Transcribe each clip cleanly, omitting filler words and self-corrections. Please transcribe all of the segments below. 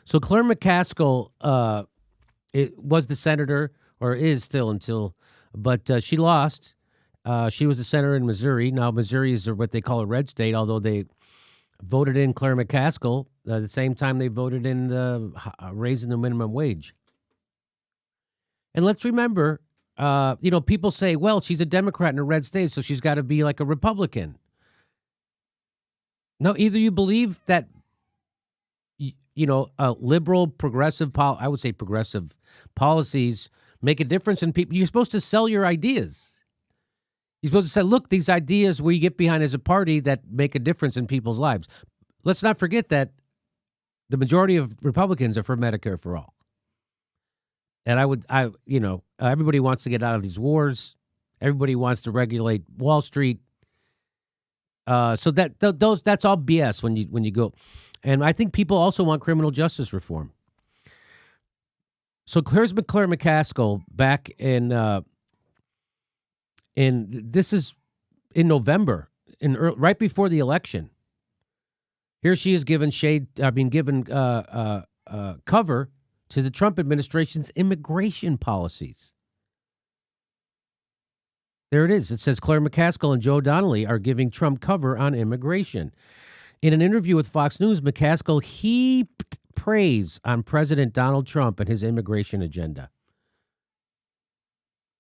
So Claire McCaskill it was the senator, or is still but she lost. She was the senator in Missouri. Now Missouri is what they call a red state, although they voted in Claire McCaskill the same time they voted in the raising the minimum wage. And let's remember, people say, well, she's a Democrat in a red state, so she's got to be like a Republican. No, either you believe that, liberal, progressive, I would say progressive policies make a difference in people. You're supposed to sell your ideas. You're supposed to say, look, these ideas we get behind as a party that make a difference in people's lives. Let's not forget that the majority of Republicans are for Medicare for all. And everybody wants to get out of these wars. Everybody wants to regulate Wall Street. So that's all BS when you go. And I think people also want criminal justice reform. So Claire McCaskill back in this is in November, right before the election. Here she is given cover to the Trump administration's immigration policies. There it is. It says Claire McCaskill and Joe Donnelly are giving Trump cover on immigration. In an interview with Fox News, McCaskill heaped praise on President Donald Trump and his immigration agenda.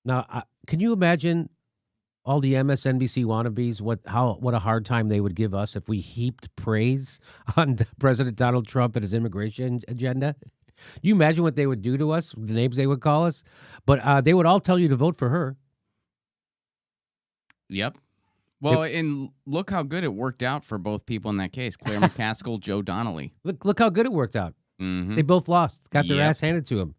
Now, can you imagine all the MSNBC wannabes, what a hard time they would give us if we heaped praise on President Donald Trump and his immigration agenda? You imagine what they would do to us, the names they would call us? But they would all tell you to vote for her. Yep. Well, and look how good it worked out for both people in that case, Claire McCaskill, Joe Donnelly. Look how good it worked out. Mm-hmm. They both lost, got their ass handed to them.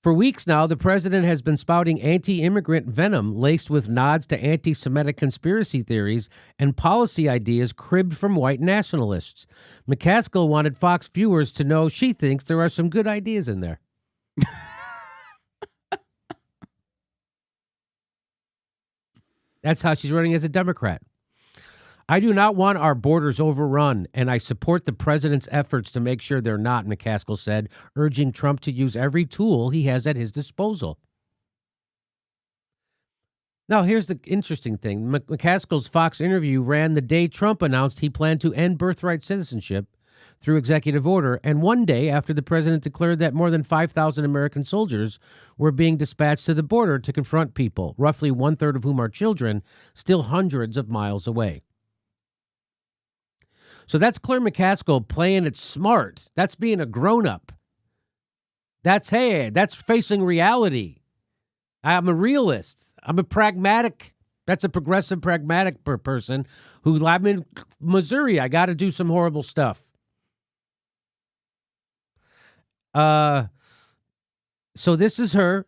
For weeks now, the president has been spouting anti-immigrant venom laced with nods to anti-Semitic conspiracy theories and policy ideas cribbed from white nationalists. McCaskill wanted Fox viewers to know she thinks there are some good ideas in there. That's how she's running as a Democrat. I do not want our borders overrun, and I support the president's efforts to make sure they're not, McCaskill said, urging Trump to use every tool he has at his disposal. Now, here's the interesting thing. McCaskill's Fox interview ran the day Trump announced he planned to end birthright citizenship through executive order, and one day after the president declared that more than 5,000 American soldiers were being dispatched to the border to confront people, roughly one-third of whom are children, still hundreds of miles away. So that's Claire McCaskill playing it smart. That's being a grown-up. That's facing reality. I'm a realist. I'm a pragmatic. That's a progressive, pragmatic person I'm in Missouri. I got to do some horrible stuff. So this is her.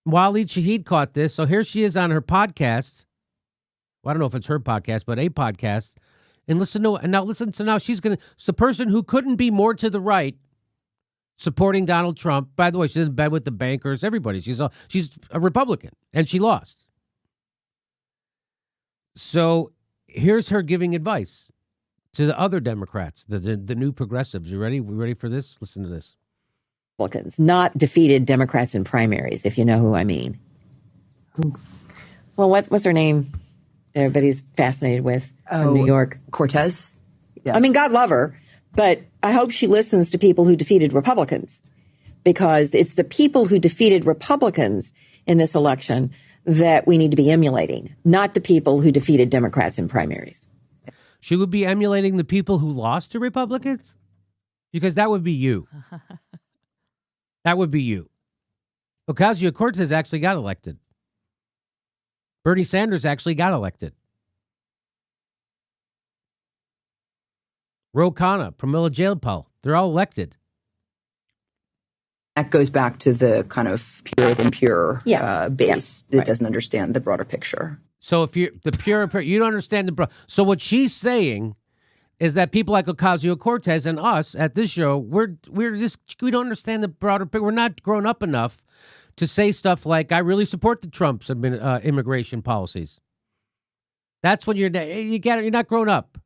Waleed Shahid caught this. So here she is on her podcast. Well, I don't know if it's her podcast, but a podcast. And listen to now she's going to, it's the person who couldn't be more to the right supporting Donald Trump. By the way, she's in bed with the bankers, everybody. She's a Republican, and she lost. So here's her giving advice to the other Democrats, the new progressives. You ready? We ready for this? Listen to this. Republicans, not defeated Democrats in primaries, if you know who I mean. Well, what's her name? Everybody's fascinated with from New York. Cortez? Yes. I mean, God love her, but I hope she listens to people who defeated Republicans, because it's the people who defeated Republicans in this election that we need to be emulating, not the people who defeated Democrats in primaries. She would be emulating the people who lost to Republicans? Because that would be you. That would be you. Ocasio-Cortez actually got elected. Bernie Sanders actually got elected. Ro Khanna, Pramila Jayapal, they're all elected. That goes back to the kind of pure than pure base that doesn't understand the broader picture. So if you're the pure, you don't understand the so what she's saying is that people like Ocasio-Cortez and us at this show, we don't understand the broader picture. We're not grown up enough to say stuff like, I really support the Trump's immigration policies. That's when you're not grown up.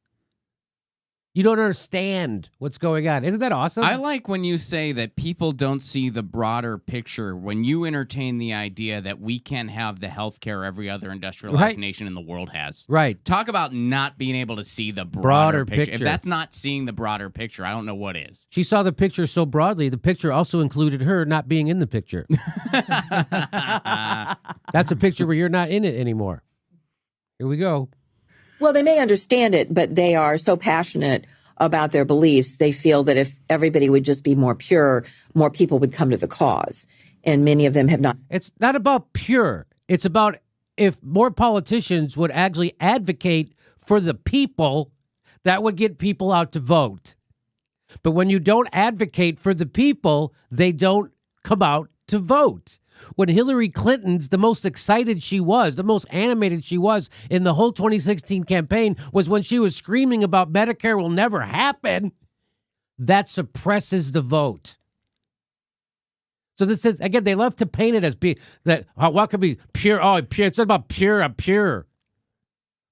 You don't understand what's going on. Isn't that awesome? I like when you say that people don't see the broader picture when you entertain the idea that we can't have the healthcare every other industrialized nation in the world has. Right. Talk about not being able to see the broader picture. If picture. that's not seeing the broader picture, I don't know what is. She saw the picture so broadly, the picture also included her not being in the picture. That's a picture where you're not in it anymore. Here we go. Well, they may understand it, but they are so passionate about their beliefs. They feel that if everybody would just be more pure, more people would come to the cause. And many of them have not. It's not about pure. It's about if more politicians would actually advocate for the people, that would get people out to vote. But when you don't advocate for the people, they don't come out to vote. When Hillary Clinton's the most excited she was, the most animated she was in the whole 2016 campaign was when she was screaming about Medicare will never happen. That suppresses the vote. So this is, again, they love to paint it as what could be pure? Oh, pure. It's not about pure, pure.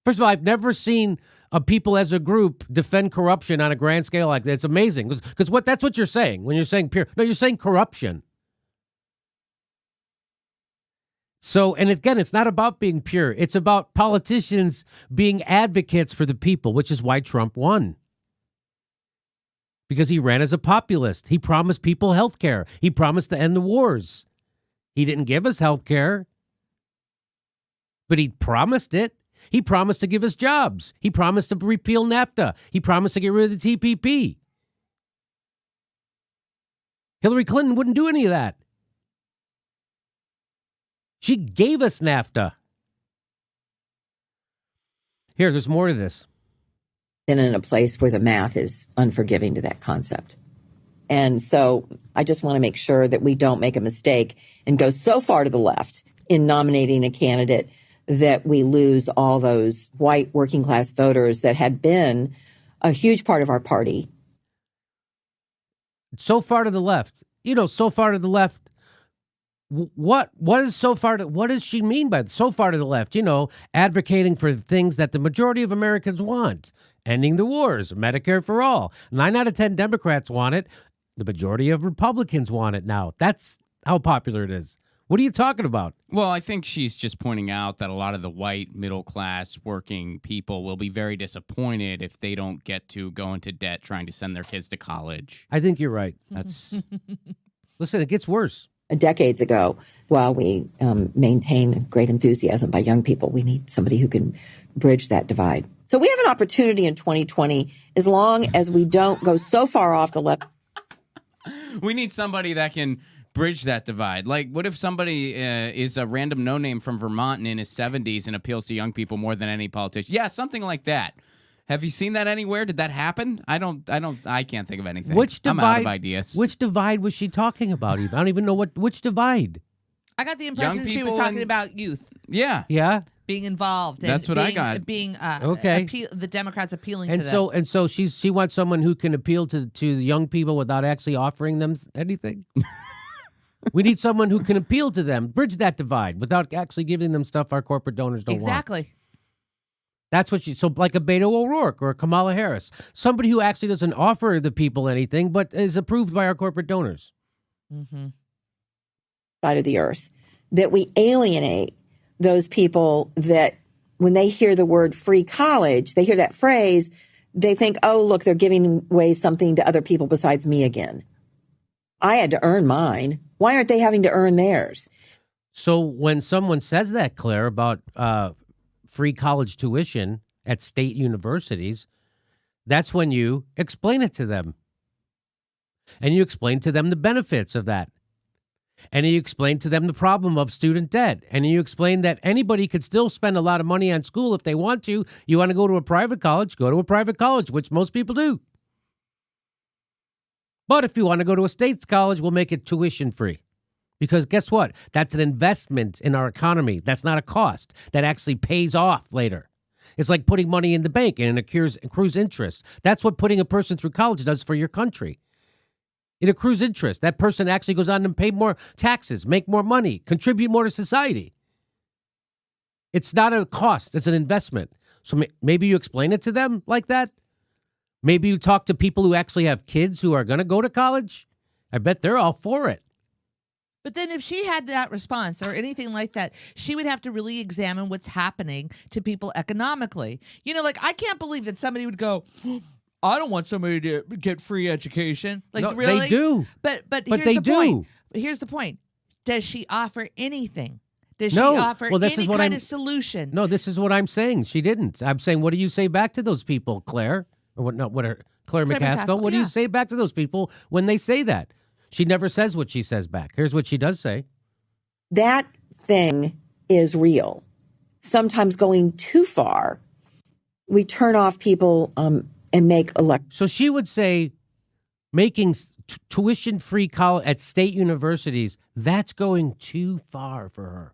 First of all, I've never seen people as a group defend corruption on a grand scale like that. It's amazing. Because that's what you're saying when you're saying pure. No, you're saying corruption. So, and again, it's not about being pure. It's about politicians being advocates for the people, which is why Trump won. Because he ran as a populist. He promised people health care. He promised to end the wars. He didn't give us health care, but he promised it. He promised to give us jobs. He promised to repeal NAFTA. He promised to get rid of the TPP. Hillary Clinton wouldn't do any of that. She gave us NAFTA. Here, there's more to this. And in a place where the math is unforgiving to that concept. And so I just want to make sure that we don't make a mistake and go so far to the left in nominating a candidate that we lose all those white working class voters that had been a huge part of our party. So far to the left. So far to the left. What is so far to, what does she mean by so far to the left? Advocating for things that the majority of Americans want. Ending the wars, Medicare for all. 9 out of 10 Democrats want it. The majority of Republicans want it now. That's how popular it is. What are you talking about? Well, I think she's just pointing out that a lot of the white middle-class working people will be very disappointed if they don't get to go into debt trying to send their kids to college. I think you're right. That's Listen, it gets worse. Decades ago, while we maintain great enthusiasm by young people, we need somebody who can bridge that divide. So we have an opportunity in 2020, as long as we don't go so far off the left. We need somebody that can bridge that divide. Like, what if somebody is a random no-name from Vermont and in his 70s and appeals to young people more than any politician? Yeah, something like that. Have you seen that anywhere? Did that happen? I can't think of anything. Which divide? I'm out of ideas. Which divide was she talking about? Even I don't even know which divide. I got the impression she was talking about youth. Yeah. Yeah. Being involved. And that's what I got. Being okay. The Democrats appealing to them. And so she wants someone who can appeal to the young people without actually offering them anything. We need someone who can appeal to them, bridge that divide without actually giving them stuff our corporate donors don't want. Exactly. That's what so like a Beto O'Rourke or a Kamala Harris, somebody who actually doesn't offer the people anything, but is approved by our corporate donors. Mm-hmm. Side of the earth, that we alienate those people that when they hear the word free college, they hear that phrase, they think, oh, look, they're giving away something to other people besides me again. I had to earn mine. Why aren't they having to earn theirs? So when someone says that, Claire, about free college tuition at state universities, that's when you explain it to them. And you explain to them the benefits of that. And you explain to them the problem of student debt. And you explain that anybody could still spend a lot of money on school if they want to. You want to go to a private college, go to a private college, which most people do. But if you want to go to a state's college, we'll make it tuition free. Because guess what? That's an investment in our economy. That's not a cost. That actually pays off later. It's like putting money in the bank and it accrues interest. That's what putting a person through college does for your country. It accrues interest. That person actually goes on to pay more taxes, make more money, contribute more to society. It's not a cost. It's an investment. So maybe you explain it to them like that. Maybe you talk to people who actually have kids who are going to go to college. I bet they're all for it. But then if she had that response or anything like that, she would have to really examine what's happening to people economically. You know, like, I can't believe that somebody would go, I don't want somebody to get free education. Like, No, really? they do. But But here's they the do. point. Here's the point. Does she offer anything? Does No. she offer Well, this any is what kind I'm- of solution? No, this is what I'm saying. She didn't. I'm saying, what do you say back to those people, Claire? Or what? No, what are Claire McCaskill? What do you say back to those people when they say that? She never says what she says back. Here's what she does say. That thing is real. Sometimes going too far, we turn off people and make So she would say making tuition-free college at state universities, that's going too far for her.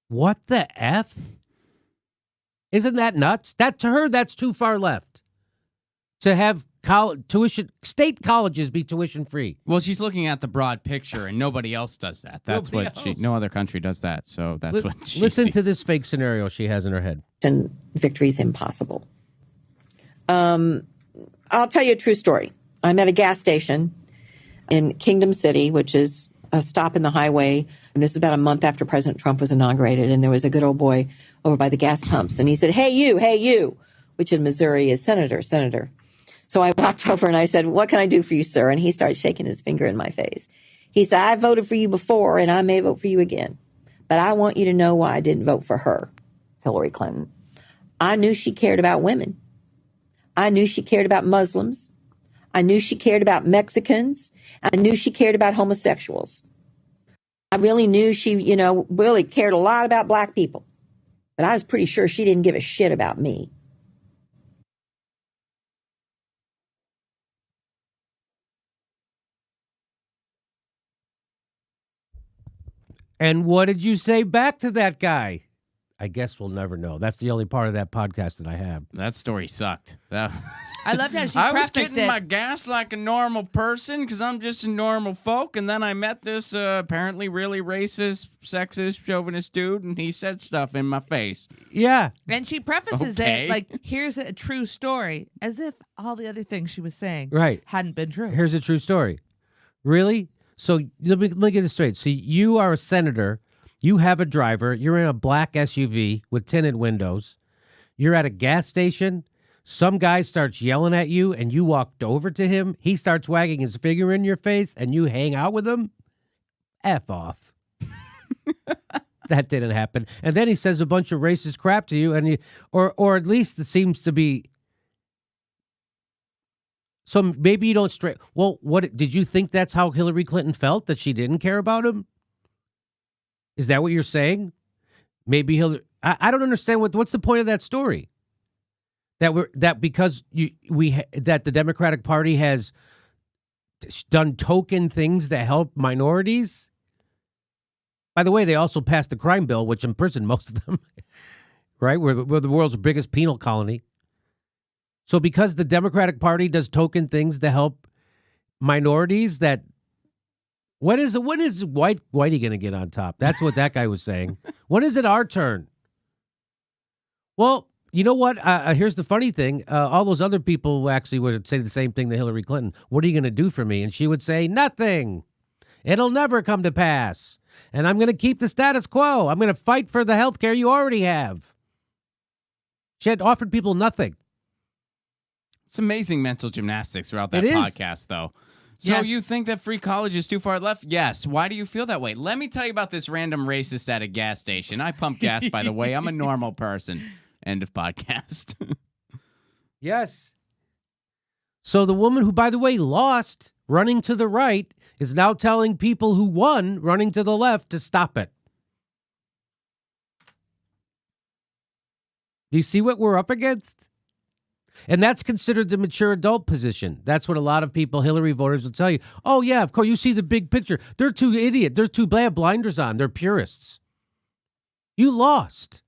What the F? Isn't that nuts? That to her, that's too far left. To have state colleges be tuition-free. Well, she's looking at the broad picture, and nobody else does that. That's no other country does that. So that's what she Listen sees. to this fake scenario she has in her head. And victory is impossible. I'll tell you a true story. I'm at a gas station in Kingdom City, which is a stop in the highway. And this is about a month after President Trump was inaugurated. And there was a good old boy over by the gas pumps. And he said, hey, you, which in Missouri is Senator. So I walked over and I said, what can I do for you, sir? And he started shaking his finger in my face. He said, I voted for you before and I may vote for you again. But I want you to know why I didn't vote for her, Hillary Clinton. I knew she cared about women. I knew she cared about Muslims. I knew she cared about Mexicans. I knew she cared about homosexuals. I really knew she, really cared a lot about black people. But I was pretty sure she didn't give a shit about me. And what did you say back to that guy? I guess we'll never know. That's the only part of that podcast that I have. That story sucked. I loved how she I was prefaced getting it. my gas like a normal person because I'm just a normal folk, and then I met this apparently really racist, sexist, chauvinist dude, and he said stuff in my face. Yeah. And she prefaces Okay. it like, here's a true story, as if all the other things she was saying hadn't been true. Here's a true story. Really? So let me get this straight. So you are a senator. You have a driver. You're in a black SUV with tinted windows. You're at a gas station. Some guy starts yelling at you, and you walked over to him. He starts wagging his finger in your face, and you hang out with him? F off. That didn't happen. And then he says a bunch of racist crap to you, and or at least it seems to be. So maybe you don't Well, what did you think that's how Hillary Clinton felt, that she didn't care about him? Is that what you're saying? Maybe Hillary. I don't understand what's the point of that story. That because that the Democratic Party has done token things that help minorities. By the way, they also passed the crime bill, which imprisoned most of them. Right, we're the world's biggest penal colony. So because the Democratic Party does token things to help minorities, when is Whitey going to get on top? That's what that guy was saying. When is it our turn? Well, you know what? Here's the funny thing. All those other people actually would say the same thing to Hillary Clinton. What are you going to do for me? And she would say, nothing. It'll never come to pass. And I'm going to keep the status quo. I'm going to fight for the health care you already have. She had offered people nothing. It's amazing mental gymnastics throughout that It is. podcast, though. So Yes. you think that free college is too far left? Yes. Why do you feel that way? Let me tell you about this random racist at a gas station. I pump gas, by the way. I'm a normal person. End of podcast. Yes. So the woman who, by the way, lost running to the right is now telling people who won running to the left to stop it. Do you see what we're up against? And that's considered the mature adult position. That's what a lot of people, Hillary voters, will tell you. Oh, yeah, of course, you see the big picture. They're too idiot. They're too bad blinders on. They're purists. You lost.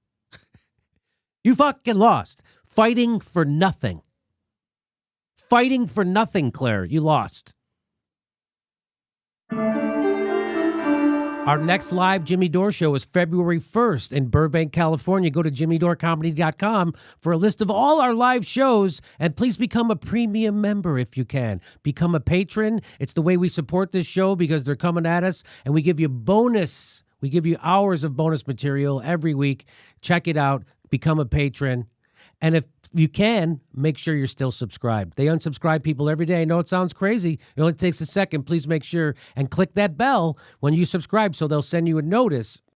You fucking lost. Fighting for nothing. Fighting for nothing, Claire. You lost. All Our next live Jimmy Dore show is February 1st in Burbank, California. Go to jimmydoorecomedy.com for a list of all our live shows, and please become a premium member if you can. Become a patron. It's the way we support this show because they're coming at us, and we give you bonus. We give you hours of bonus material every week. Check it out. Become a patron. And if you can, make sure you're still subscribed. They unsubscribe people every day. I know it sounds crazy. It only takes a second. Please make sure and click that bell when you subscribe so they'll send you a notice